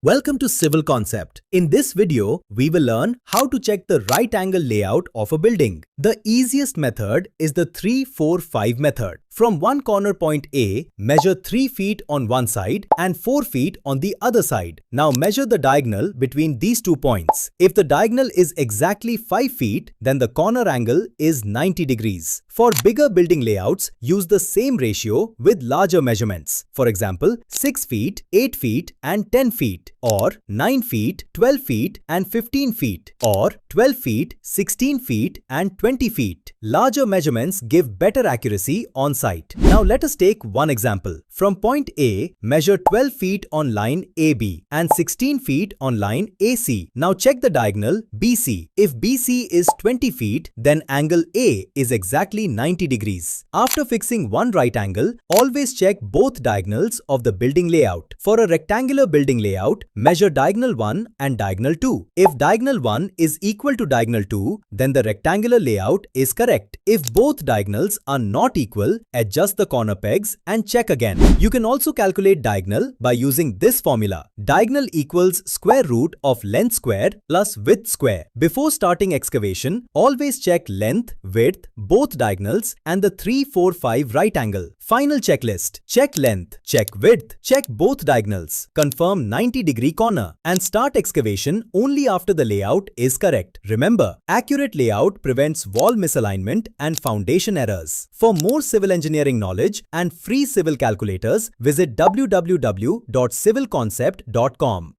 Welcome to Civil Concept. In this video, we will learn how to check the right angle layout of a building. The easiest method is the 3-4-5 method. From one corner point A, measure 3 feet on one side and 4 feet on the other side. Now measure the diagonal between these 2 points. If the diagonal is exactly 5 feet, then the corner angle is 90 degrees. For bigger building layouts, use the same ratio with larger measurements. For example, 6 feet, 8 feet and 10 feet, or 9 feet, 12 feet and 15 feet, or 12 feet, 16 feet and 20 feet. Larger measurements give better accuracy on site. Now let us take one example. From point A, measure 12 feet on line AB and 16 feet on line AC. Now check the diagonal BC. If BC is 20 feet, then angle A is exactly 90 degrees. After fixing one right angle, always check both diagonals of the building layout. For a rectangular building layout, measure diagonal 1 and diagonal 2. If diagonal 1 is equal to diagonal 2, then the rectangular layout is correct. If both diagonals are not equal, adjust the corner pegs and check again. You can also calculate diagonal by using this formula. Diagonal equals square root of length squared plus width square. Before starting excavation, always check length, width, both diagonals and the 3-4-5 right angle. Final checklist. Check length, check width, check both diagonals, confirm 90-degree corner and start excavation only after the layout is correct. Remember, accurate layout prevents wall misalignment and foundation errors. For more civil engineering knowledge and free civil calculators, visit www.civilconcept.com.